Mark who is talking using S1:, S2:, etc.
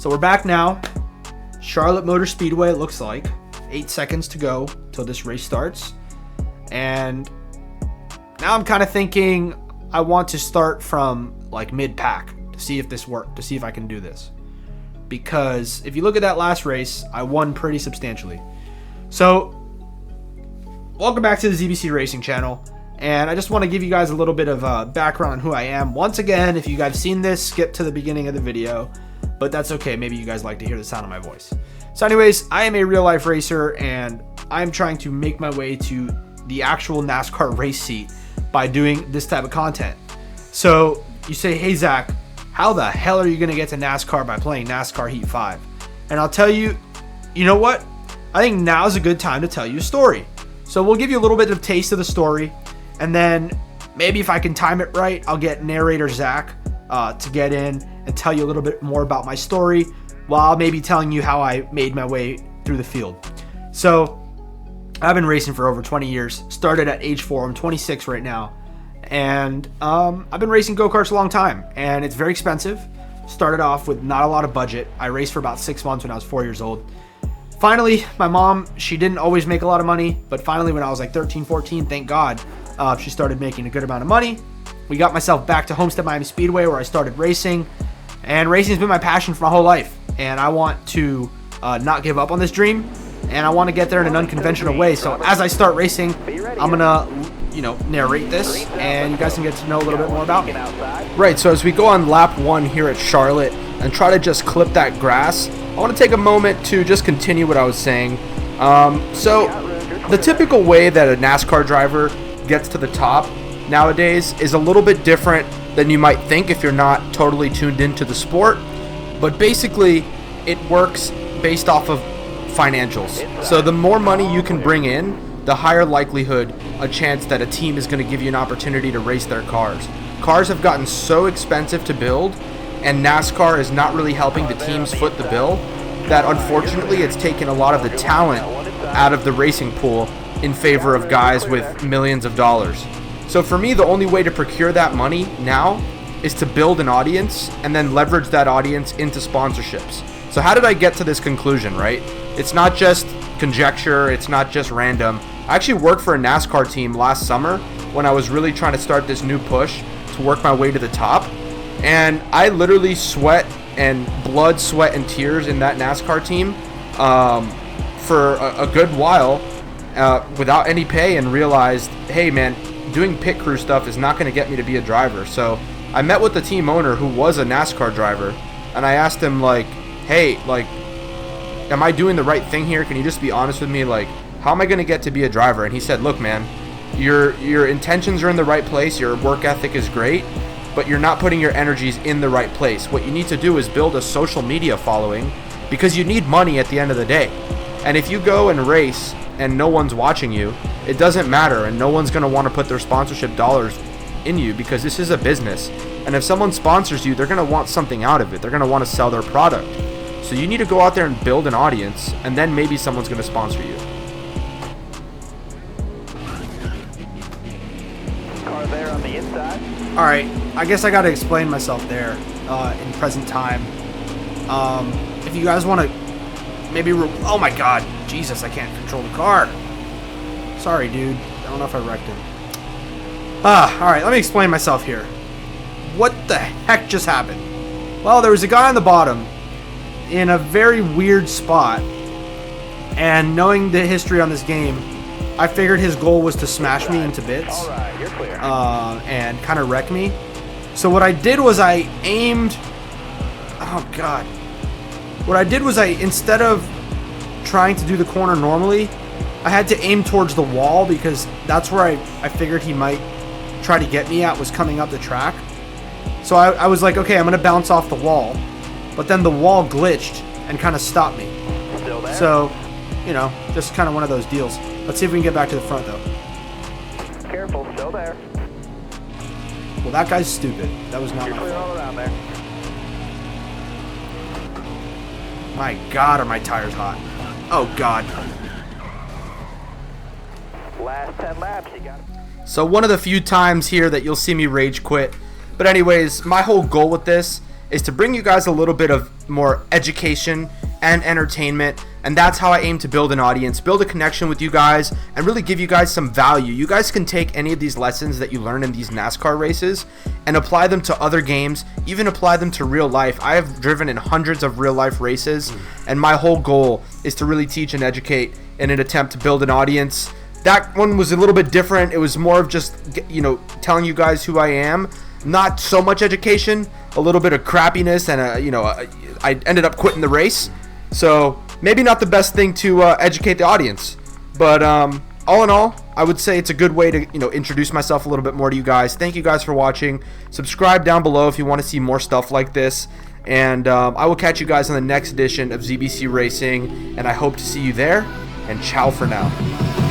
S1: So we're back now. Charlotte Motor Speedway, it looks like. 8 seconds to go till this race starts. And now I'm kind of thinking I want to start from like mid-pack to see if this worked, to see if I can do this. Because if you look at that last race, I won pretty substantially. So, welcome back to the ZBC Racing channel. And I just want to give you guys a little bit of background on who I am. Once again, if you guys have seen this, skip to the beginning of the video. But that's okay. Maybe you guys like to hear the sound of my voice. So anyways, I am a real life racer and I'm trying to make my way to the actual NASCAR race seat by doing this type of content. So you say, hey Zach, how the hell are you going to get to NASCAR by playing NASCAR Heat 5? And I'll tell you, you know what? I think now's a good time to tell you a story. So we'll give you a little bit of taste of the story. And then maybe if I can time it right, I'll get narrator Zach to get in and tell you a little bit more about my story while maybe telling you how I made my way through the field. So I've been racing for over 20 years. Started at age 4. I'm 26 right now. And I've been racing go-karts a long time. And it's very expensive. Started off with not a lot of budget. I raced for about 6 months when I was 4 years old. Finally, my mom, she didn't always make a lot of money. But finally, when I was like 13, 14, thank God, she started making a good amount of money. We got myself back to Homestead-Miami Speedway where I started racing. And racing has been my passion for my whole life. And I want to not give up on this dream. And I want to get there in an unconventional way. So as I start racing, I'm going to, narrate this. And you guys can get to know a little bit more about me.
S2: Right, so as we go on lap 1 here at Charlotte and try to just clip that grass, I want to take a moment to just continue what I was saying. So the typical way that a NASCAR driver gets to the top nowadays is a little bit different than you might think if you're not totally tuned into the sport. But basically, it works based off of financials. So the more money you can bring in, the higher likelihood a chance that a team is going to give you an opportunity to race their cars. Cars have gotten so expensive to build, and NASCAR is not really helping the teams foot the bill, that unfortunately it's taken a lot of the talent out of the racing pool in favor of guys with millions of dollars. So for me, the only way to procure that money now is to build an audience and then leverage that audience into sponsorships. So how did I get to this conclusion, right? It's not just conjecture, it's not just random. I actually worked for a NASCAR team last summer when I was really trying to start this new push to work my way to the top. And I literally sweat and blood, sweat, and tears in that NASCAR team for a good while without any pay, and realized, hey man, doing pit crew stuff is not going to get me to be a driver. So I met with the team owner who was a NASCAR driver, and I asked him hey, am I doing the right thing here? Can you just be honest with me? How am I going to get to be a driver? And he said, look man, your intentions are in the right place, your work ethic is great, but you're not putting your energies in the right place. What you need to do is build a social media following, because you need money at the end of the day. And if you go and race and no one's watching you, it doesn't matter, and no one's going to want to put their sponsorship dollars in you, because this is a business. And if someone sponsors you, they're going to want something out of it. They're going to want to sell their product. So you need to go out there and build an audience, and then maybe someone's going to sponsor you.
S3: Car there on the inside.
S1: All right, I guess I got to explain myself there in present time. If you guys want to maybe... oh my God, Jesus, I can't control the car. Sorry, dude. I don't know if I wrecked him. All right, let me explain myself here. What the heck just happened? Well, there was a guy on the bottom in a very weird spot, and knowing the history on this game, I figured his goal was to smash me into bits and kind of wreck me. So what I did was I aimed... oh God. What I did was instead of trying to do the corner normally, I had to aim towards the wall, because that's where I figured he might try to get me at, was coming up the track. So I was like, okay, I'm going to bounce off the wall. But then the wall glitched and kind of stopped me.
S3: Still there?
S1: So, just kind of one of those deals. Let's see if we can get back to the front, though.
S3: Careful, still there.
S1: Well, that guy's stupid. That was not
S3: You're
S1: my
S3: clear
S1: fault.
S3: all around there.
S1: My God, are my tires hot. Oh, God.
S3: Last 10 laps, you got it.
S2: So one of the few times here that you'll see me rage quit. But anyways, my whole goal with this is to bring you guys a little bit of more education and entertainment, and that's how I aim to build an audience, build a connection with you guys, and really give you guys some value. You guys can take any of these lessons that you learn in these NASCAR races and apply them to other games, even apply them to real life. I have driven in hundreds of real life races, and my whole goal is to really teach and educate in an attempt to build an audience. That one was a little bit different. It was more of just, telling you guys who I am. Not so much education, a little bit of crappiness, and I ended up quitting the race. So maybe not the best thing to educate the audience, but all in all, I would say it's a good way to introduce myself a little bit more to you guys. Thank you guys for watching. Subscribe down below if you want to see more stuff like this, and I will catch you guys on the next edition of ZBC Racing, and I hope to see you there. And ciao for now.